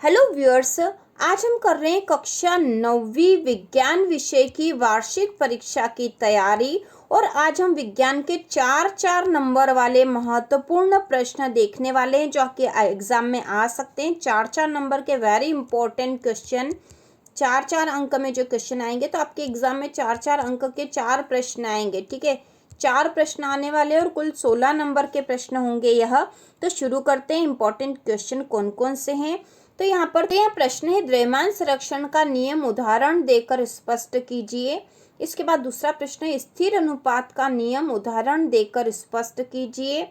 Hello viewers, आज हम कर रहे हैं कक्षा 9वीं विज्ञान विषय की वार्षिक परीक्षा की तैयारी। और आज हम विज्ञान के चार नंबर वाले महत्वपूर्ण प्रश्न देखने वाले हैं जो कि एग्जाम में आ सकते हैं। चार नंबर के वेरी इंपॉर्टेंट क्वेश्चन, चार अंक में जो क्वेश्चन आएंगे तो आपके एग्जाम में चार अंक के 4 प्रश्न आएंगे। ठीक है, 4 प्रश्न आने वाले और कुल 16 नंबर के प्रश्न होंगे यह। तो शुरू करते हैं। इंपॉर्टेंट क्वेश्चन कौन कौन से हैं तो यहाँ पर यह प्रश्न है, द्रव्यमान संरक्षण का नियम उदाहरण देकर स्पष्ट कीजिए। इसके बाद दूसरा प्रश्न है, स्थिर अनुपात का नियम उदाहरण देकर स्पष्ट कीजिए।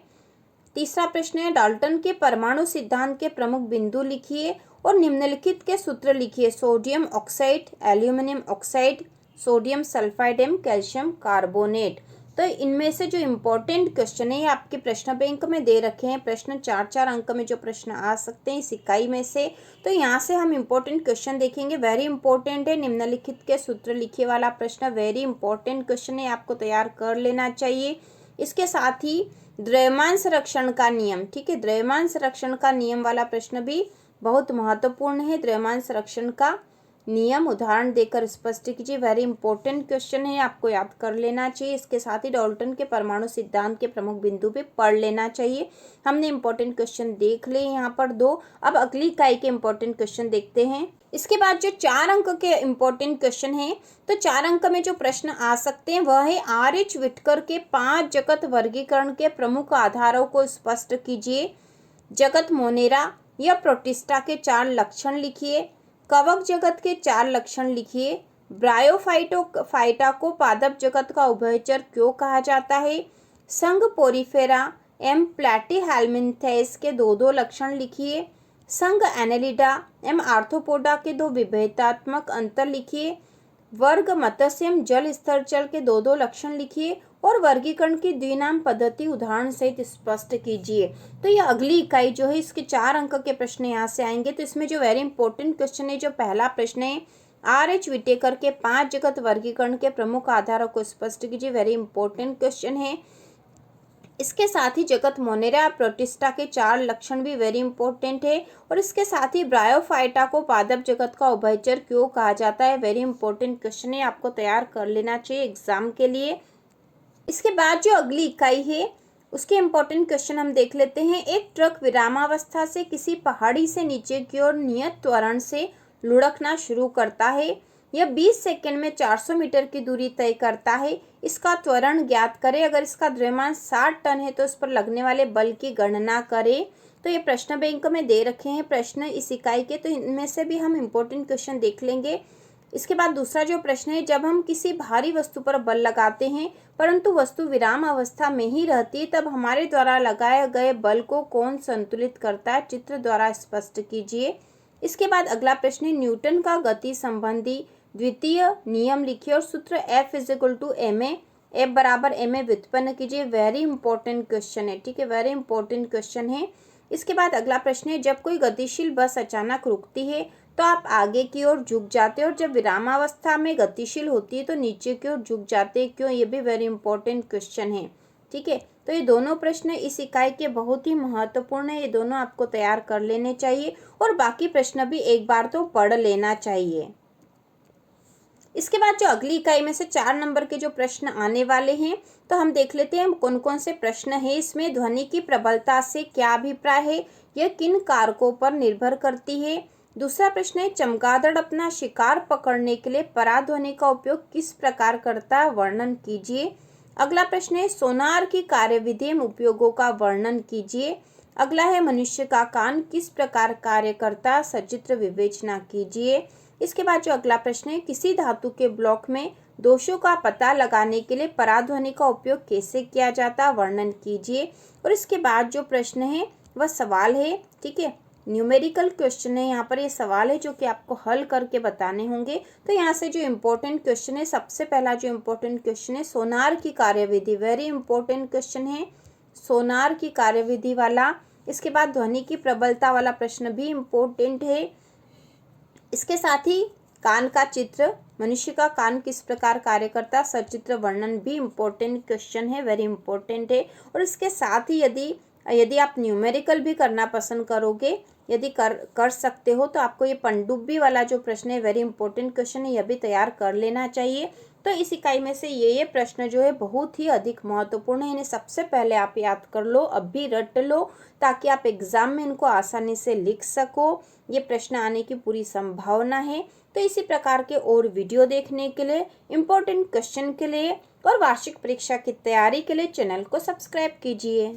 तीसरा प्रश्न है, डाल्टन के परमाणु सिद्धांत के प्रमुख बिंदु लिखिए और निम्नलिखित के सूत्र लिखिए। Sodium oxide, aluminium oxide, sodium sulphide एवं कैल्शियम कार्बोनेट। तो इनमें से जो इम्पोर्टेंट क्वेश्चन है ये आपके प्रश्न बैंक में दे रखे हैं। प्रश्न चार अंक में जो प्रश्न आ सकते हैं इस इकाई में से। तो यहाँ से हम इम्पोर्टेंट क्वेश्चन देखेंगे। वेरी इंपॉर्टेंट है, निम्नलिखित के सूत्र लिखिए वाला प्रश्न वेरी इंपॉर्टेंट क्वेश्चन है, आपको तैयार कर लेना चाहिए। इसके साथ ही द्रव्यमान संरक्षण का नियम, ठीक है, द्रव्यमान संरक्षण का नियम वाला प्रश्न भी बहुत महत्वपूर्ण है। द्रव्यमान संरक्षण का नियम उदाहरण देकर स्पष्ट कीजिए, वेरी इंपॉर्टेंट क्वेश्चन है, आपको याद कर लेना चाहिए। इसके साथ ही डाल्टन के परमाणु सिद्धांत के प्रमुख बिंदु भी पढ़ लेना चाहिए। हमने इंपॉर्टेंट क्वेश्चन देख लिए यहाँ पर 2। अब अगली इकाई के इंपॉर्टेंट क्वेश्चन देखते हैं। इसके बाद जो 4 अंक के इंपॉर्टेंट क्वेश्चन है तो 4 अंक में जो प्रश्न आ सकते हैं वह है, R.H. विटकर के 5 जगत वर्गीकरण के प्रमुख आधारों को स्पष्ट कीजिए। जगत मोनेरा या प्रोटिस्टा के 4 लक्षण लिखिए। कवक जगत के 4 लक्षण लिखिए। ब्रायोफाइटा को पादप जगत का उभयचर क्यों कहा जाता है। संघ पोरिफेरा एम प्लैटीहेल्मिन्थेस के 2 लक्षण लिखिए। संघ एनेलिडा एम आर्थ्रोपोडा के 2 विभेदात्मक अंतर लिखिए। वर्ग मत्स्य एवं जल स्थलचर के 2 लक्षण लिखिए और वर्गीकरण की द्विनाम पद्धति उदाहरण सहित स्पष्ट कीजिए। तो ये अगली इकाई जो है इसके 4 अंक के प्रश्न यहाँ से आएंगे। तो इसमें जो वेरी इंपॉर्टेंट क्वेश्चन है, जो पहला प्रश्न है, R.H. विटेकर के 5 जगत वर्गीकरण के प्रमुख आधारों को स्पष्ट कीजिए, वेरी इंपॉर्टेंट क्वेश्चन है। इसके साथ ही जगत मोनेरा प्रोटिस्टा के 4 लक्षण भी वेरी इंपॉर्टेंट है। और इसके साथ ही ब्रायोफाइटा को पादप जगत का उभयचर क्यों कहा जाता है, वेरी इंपॉर्टेंट क्वेश्चन है, आपको तैयार कर लेना चाहिए एग्जाम के लिए। इसके बाद जो अगली इकाई है उसके इम्पोर्टेंट क्वेश्चन हम देख लेते हैं। एक ट्रक विरामावस्था से किसी पहाड़ी से नीचे की ओर नियत त्वरण से लुढ़कना शुरू करता है। यह 20 सेकंड में 400 मीटर की दूरी तय करता है। इसका त्वरण ज्ञात करें। अगर इसका द्रव्यमान 60 टन है तो इस पर लगने वाले बल की गणना करें। तो ये प्रश्न बैंक में दे रखे हैं प्रश्न इस इकाई के, तो इनमें से भी हम इम्पोर्टेंट क्वेश्चन देख लेंगे। इसके बाद दूसरा जो प्रश्न है, जब हम किसी भारी वस्तु पर बल लगाते हैं परंतु वस्तु विराम अवस्था में ही रहती है तब हमारे द्वारा लगाए गए बल को कौन संतुलित करता है, चित्र द्वारा स्पष्ट कीजिए। इसके बाद अगला प्रश्न है, न्यूटन का गति संबंधी द्वितीय नियम लिखिए और सूत्र F=ma, F=ma व्युत्पन्न कीजिए, वेरी इंपॉर्टेंट क्वेश्चन है। ठीक है, वेरी इंपॉर्टेंट क्वेश्चन है। इसके बाद अगला प्रश्न है, जब कोई गतिशील बस अचानक रुकती है तो आप आगे की ओर झुक जाते हो और जब विरामावस्था में गतिशील होती है तो नीचे की ओर झुक जाते हैं, क्यों, ये भी वेरी इंपॉर्टेंट क्वेश्चन है। ठीक है, तो ये दोनों प्रश्न इस इकाई के बहुत ही महत्वपूर्ण है, ये दोनों आपको तैयार कर लेने चाहिए और बाकी प्रश्न भी एक बार तो पढ़ लेना चाहिए। इसके बाद जो अगली इकाई में से 4 नंबर के जो प्रश्न आने वाले हैं तो हम देख लेते हैं कौन कौन से प्रश्न है इसमें। ध्वनि की प्रबलता से क्या अभिप्राय है, यह किन कारकों पर निर्भर करती है। दूसरा प्रश्न है, चमगादड़ अपना शिकार पकड़ने के लिए पराध्वनि का उपयोग किस प्रकार करता है, वर्णन कीजिए। अगला प्रश्न है, सोनार की कार्यविधि एवं उपयोगों का वर्णन कीजिए। अगला है, मनुष्य का कान किस प्रकार कार्य करता है, सचित्र विवेचना कीजिए। इसके बाद जो अगला प्रश्न है, किसी धातु के ब्लॉक में दोषों का पता लगाने के लिए पराध्वनि का उपयोग कैसे किया जाता, वर्णन कीजिए। और इसके बाद जो प्रश्न है वह सवाल है, ठीक है, न्यूमेरिकल क्वेश्चन है, यहाँ पर ये सवाल है जो कि आपको हल करके बताने होंगे। तो यहाँ से जो इम्पोर्टेंट क्वेश्चन है, सबसे पहला जो इम्पोर्टेंट क्वेश्चन है, सोनार की कार्यविधि, वेरी इंपॉर्टेंट क्वेश्चन है, सोनार की कार्यविधि वाला। इसके बाद ध्वनि की प्रबलता वाला प्रश्न भी इम्पोर्टेंट है। इसके साथ ही कान का चित्र, मनुष्य का कान किस प्रकार कार्य करता, सचित्र वर्णन भी इम्पोर्टेंट क्वेश्चन है, वेरी इंपॉर्टेंट है। और इसके साथ ही यदि आप न्यूमेरिकल भी करना पसंद करोगे यदि कर सकते हो तो आपको ये पनडुब्बी वाला जो प्रश्न है, वेरी इंपॉर्टेंट क्वेश्चन है, यह भी तैयार कर लेना चाहिए। तो इस इकाई में से ये प्रश्न जो है बहुत ही अधिक महत्वपूर्ण है, इन्हें सबसे पहले आप याद कर लो, अभी रट लो, ताकि आप एग्जाम में इनको आसानी से लिख सको। ये प्रश्न आने की पूरी संभावना है। तो इसी प्रकार के और वीडियो देखने के लिए, इम्पोर्टेंट क्वेश्चन के लिए और वार्षिक परीक्षा की तैयारी के लिए चैनल को सब्सक्राइब कीजिए।